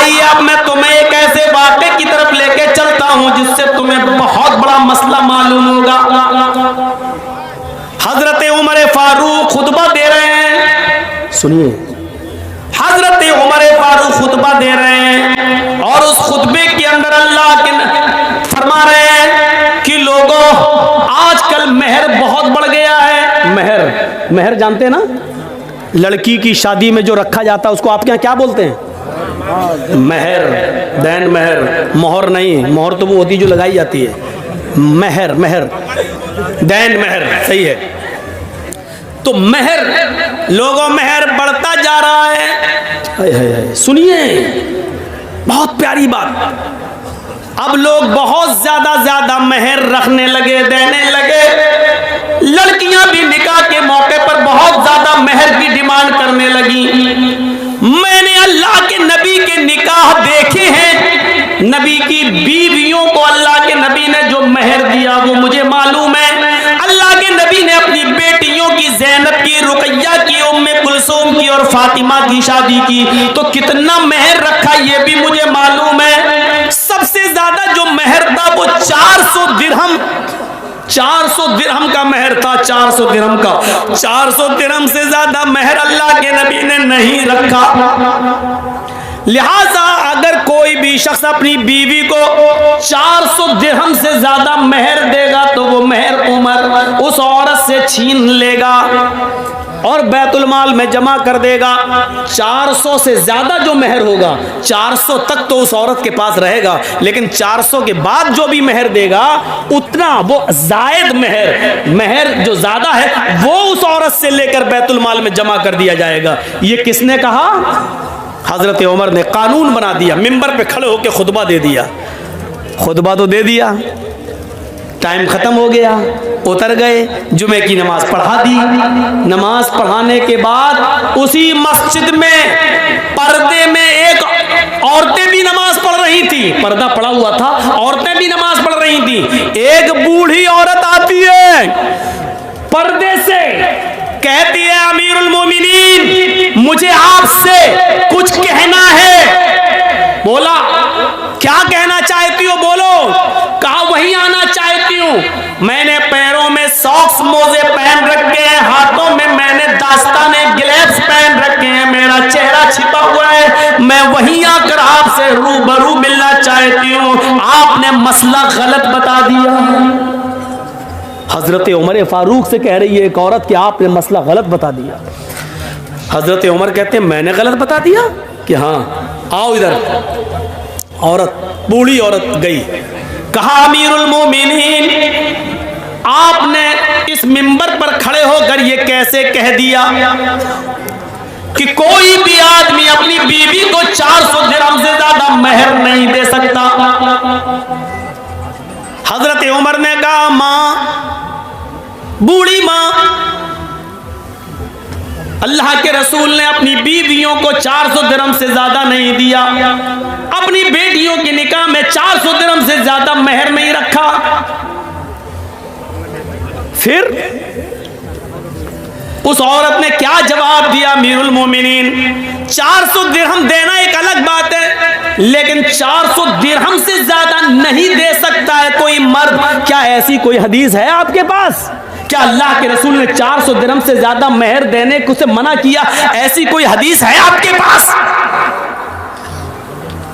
आइए अब मैं तुम्हें एक ऐसे वाक़े की तरफ लेके चलता हूं जिससे तुम्हें बहुत बड़ा मसला मालूम होगा। हजरत उमर फारूक खुतबा दे रहे हैं, सुनिए, हजरत उमर फारूक खुतबा दे रहे हैं और उस खुतबे के अंदर अल्लाह के फरमा रहे हैं कि लोगों आजकल मेहर बहुत बढ़ गया है। मेहर, मेहर जानते हैं ना, लड़की की शादी में जो रखा जाता है उसको आपके यहाँ क्या बोलते हैं? मेहर, दैन मेहर, मोहर नहीं, मोहर तो वो होती जो लगाई जाती है, मेहर, मेहर, दैन मेहर, सही है। तो मेहर, लोगों मेहर बढ़ता जा रहा है। सुनिए बहुत प्यारी बात, अब लोग बहुत ज्यादा मेहर रखने लगे, देने लगे। लड़कियां भी निकाह के मौके पर बहुत ज्यादा मेहर की डिमांड करने लगी। मैंने अल्लाह के नबी के निकाह देखे हैं, नबी की बीवियों को अल्लाह के नबी ने जो मेहर दिया वो मुझे मालूम है। अल्लाह के नबी ने अपनी बेटियों की, ज़ैनब की, रुकैया की, उम्मे कुलसूम की और फातिमा की शादी की तो कितना मेहर रखा ये भी मुझे मालूम है। सबसे ज्यादा जो मेहर था वो 400 दिरहम, 400 दिरहम का मेहर था, 400 दिरहम का। 400 दिरहम से ज्यादा मेहर अल्लाह के नबी ने नहीं रखा। लिहाजा अगर कोई भी शख्स अपनी बीवी को 400 दिरहम से ज्यादा मेहर देगा तो वो मेहर उमर उस औरत से छीन लेगा और बैतुल माल में जमा कर देगा। 400 से ज्यादा जो मेहर होगा, 400 तक तो उस औरत के पास रहेगा, लेकिन 400 के बाद जो भी मेहर देगा उतना वो जायद मेहर, मेहर जो ज्यादा है वो उस औरत से लेकर बैतुल माल में जमा कर दिया जाएगा। ये किसने कहा? हजरत उमर ने कानून बना दिया, मिंबर पे खड़े होकर खुतबा दे दिया। खुतबा तो दे दिया, टाइम खत्म हो गया, उतर गए, जुमे की नमाज पढ़ा दी। नमाज पढ़ाने के बाद उसी मस्जिद में पर्दे में एक औरतें भी नमाज पढ़ रही थी, पर्दा पड़ा हुआ था, औरतें भी नमाज पढ़ रही थी। एक बूढ़ी औरत आती है पर्दे से, कहती है अमीरुल मोमिनीन मुझे आपसे कुछ कहना है। बोला क्या कहना चाहती हो, बोलो। कहा वहीं आना चाहती हूँ, मैंने पैरों में सॉक्स मोजे पहन रखे हैं, हाथों में मैंने दास्ताने ग्लव्स पहन रखे हैं, मेरा चेहरा छिपा हुआ है, मैं वहीं आकर आपसे रूबरू मिलना चाहती हूँ, आपने मसला गलत बता दिया। हजरत उमर फारूक से कह रही है एक औरत कि आपने मसला गलत बता दिया। हजरत उमर कहते हैं मैंने गलत बता दिया कि हाँ, आओ इधर। औरत, बूढ़ी औरत गई, कहा अमीरुल मोमिनीन आपने इस मिंबर पर खड़े होकर ये कैसे कह दिया कि कोई भी आदमी अपनी बीवी को 400 दिरहम से ज्यादा मेहर नहीं दे सकता। हजरत उमर ने कहा माँ, बूढ़ी माँ, अल्लाह के रसूल ने अपनी बीवियों को 400 दिरहम से ज्यादा नहीं दिया, अपनी बेटियों के निकाह में 400 दिरहम से ज्यादा मेहर नहीं रखा। फिर उस औरत ने क्या जवाब दिया? अमीरुल मोमिनीन 400 दिरहम देना एक अलग बात है, लेकिन 400 दिरहम से ज्यादा नहीं दे सकता है कोई मर्द। क्या ऐसी कोई हदीस है आपके पास? क्या अल्लाह के रसूल ने 400 दिरहम से ज्यादा मेहर देने को से मना किया? ऐसी कोई हदीस है आपके पास?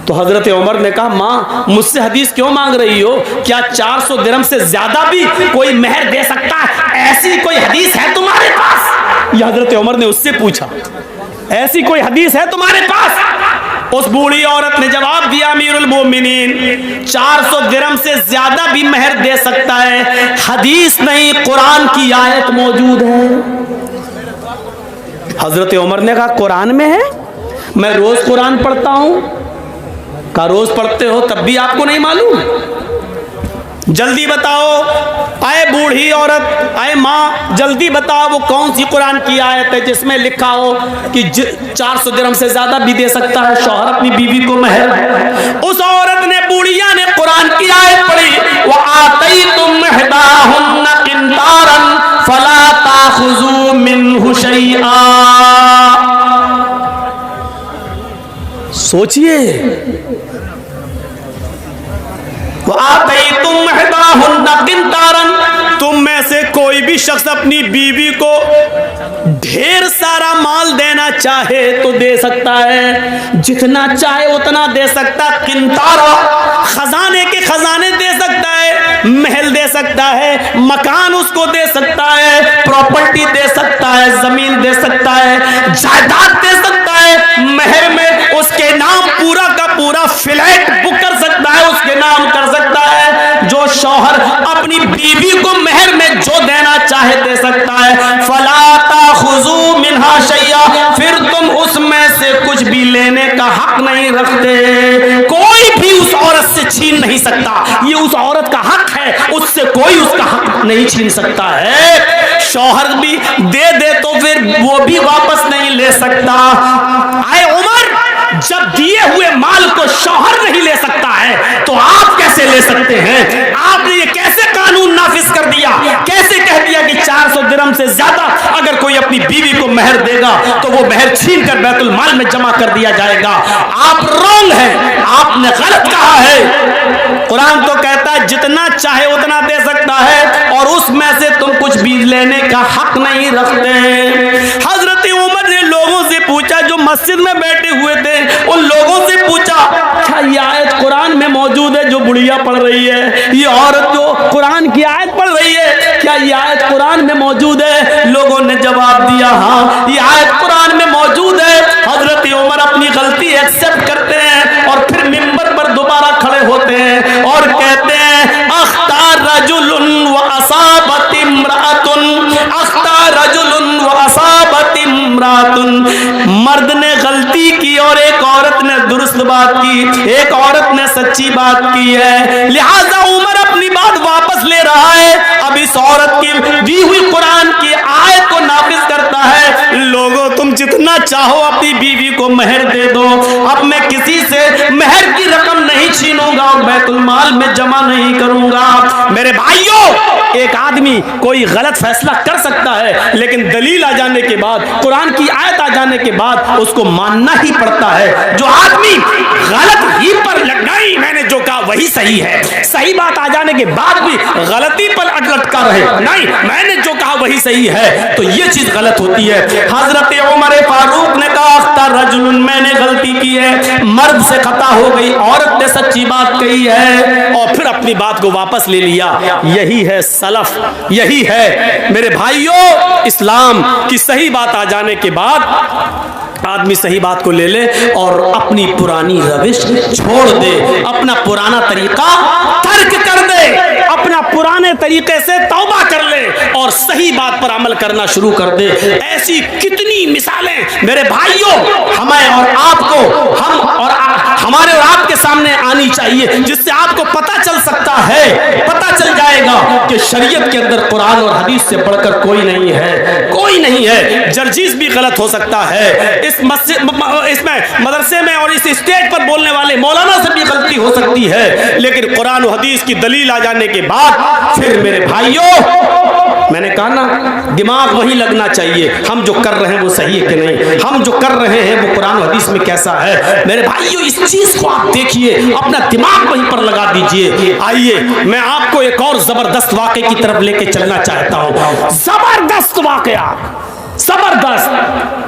तो हजरत उमर ने कहा माँ मुझसे हदीस क्यों मांग रही हो? क्या 400 दिरहम से ज्यादा भी कोई मेहर दे सकता है? ऐसी कोई हदीस है तुम्हारे पास? ये हजरत उमर ने उससे पूछा, ऐसी कोई हदीस है तुम्हारे पास? उस बूढ़ी औरत ने जवाब दिया अमीरुल मोमिनीन 400 दिरहम से ज्यादा भी मेहर दे सकता है, हदीस नहीं कुरान की आयत मौजूद है। हजरत उमर ने कहा कुरान में है? मैं रोज कुरान पढ़ता हूं। कहा रोज पढ़ते हो तब भी आपको नहीं मालूम? जल्दी बताओ। आए बूढ़ी औरत, आए माँ, जल्दी बताओ वो कौन सी कुरान की आयत है जिसमें लिखा हो कि 400 दिरहम से ज्यादा भी दे सकता है शौहर अपनी बीवी को मेहर। उस औरत ने, बूढ़िया ने कुरान की आयत पढ़ी, व आतैतुम इहदाहुन्ना किंतारन फला ताखुजू मिनहु शैआ। सोचिए, तुम में से कोई भी शख्स अपनी बीवी को ढेर सारा माल देना चाहे तो दे सकता है, जितना चाहे उतना दे सकता। किंतारा, खजाने के खजाने दे सकता है, महल दे सकता है, मकान उसको दे सकता है, प्रॉपर्टी दे सकता है, जमीन दे सकता है, जायदाद दे सकता है। महर में उसके नाम पूरा का पूरा फ्लैट बुक कर सकता है, उसके नाम कर सकता है। जो शौहर अपनी बीवी को महर में जो देना चाहे दे सकता है। फला ताखुजू मिन्हा शैया, फिर तुम उसमें से कुछ भी लेने का हक नहीं रखते। कोई भी उस औरत से छीन नहीं सकता, ये उस औरत का हक है, उससे कोई उसका हक नहीं छीन सकता है। शौहर भी दे तो फिर वो भी वापस नहीं ले सकता। आए उमर, जब दिए हुए माल को शौहर नहीं ले सकता है तो आप कैसे ले सकते हैं? आपने ये कैसे कानून नाफिज कर दिया? कैसे कह दिया कि 400 दिरहम से ज्यादा अगर कोई अपनी बीवी को महर देगा तो वो महर छीन कर बैतुल माल में जमा कर दिया जाएगा? आप रॉन्ग हैं, आपने गलत कहा है। कुरान तो कहता है जितना चाहे उतना दे सकता है और उसमें से तुम कुछ भी लेने का हक नहीं रखते। हजरत उमर ने लोगों से पूछा, जो मस्जिद में बैठे हुए थे उन लोगों से पूछा, क्या ये आयत कुरान में मौजूद है जो बुढ़िया पढ़ रही है? ये औरत जो कुरान की आयत पढ़ रही है, क्या ये आयत कुरान में मौजूद है? लोगों ने जवाब दिया, हाँ ये आयत कुरान में मौजूद है। हजरत उमर अपनी गलती एक्सेप्ट करते हैं और फिर मिंबर पर दोबारा खड़े होते हैं और कहते हैं, अख्तार रजुलुन व असाबत इम्रातुन, अख्तार रजुलुन व असाबत इम्रातुन। मर्द ने गलती की और एक औरत ने दुरुस्त बात की, एक औरत ने सच्ची बात की है, लिहाजा उमर अपनी बात वापस ले रहा है। अब इस औरत की दी हुई कुरान की आयत को नाफिज करता है। लोगों, तुम जितना चाहो अपनी बीवी को महर दे दो, अब मैं किसी से महर की रकम नहीं छीनूंगा और बैतुल माल में जमा नहीं करूंगा। मेरे भाइयों, एक आदमी कोई गलत फैसला कर सकता है लेकिन दलील आ जाने के बाद, कुरान की आयत आ जाने के बाद उसको मानना ही पड़ता है। जो आदमी गलत ही पर नहीं, मैंने जो कहा वही सही है, सही बात आ जाने के बाद भी गलती पर लटका रहे, नहीं मैंने जो कहा वही सही है, तो ये चीज गलत होती है। हजरत उमर फारूक ने कहा, अख्तार रजुलुन, मैंने गलती की है, मर्द से खता हो गई, औरत ने सच्ची बात कही है और फिर अपनी बात को वापस ले लिया। यही है सलफ, यही है मेरे भाइयों। इस्लाम की सही बात आ जाने के बाद आदमी सही बात को ले ले और अपनी पुरानी रविश छोड़ दे, अपना पुराना तरीका तर्क कर दे, अपना पुराने तरीके से तौबा कर ले और सही बात पर अमल करना शुरू कर दे। ऐसी कितनी मिसालें मेरे भाइयों हमें और आपको, हम और हमारे और आपके सामने आनी चाहिए, जिससे आपको पता चल सकता है, पता चल जाएगा कि शरीयत के अंदर कुरान और हदीस से बढ़कर कोई नहीं है, कोई नहीं है। जर्जीस भी गलत हो सकता है, इस इसमें मदरसे में और इस स्टेज पर बोलने वाले मौलाना से भी गलती हो सकती है, लेकिन कुरान और हदीस की दलील आ जाने के बाद फिर मेरे भाइयों, मैंने कहा ना, दिमाग वहीं लगना चाहिए, हम जो कर रहे हैं वो सही है कि नहीं, हम जो कर रहे हैं वो कुरान और हदीस में कैसा है। मेरे भाइयों, इस चीज को आप देखिए, अपना दिमाग वहीं पर लगा दीजिए। आइए मैं आपको एक और जबरदस्त वाक़े की तरफ लेके चलना चाहता हूं। जबरदस्त वाक़या, जबरदस्त।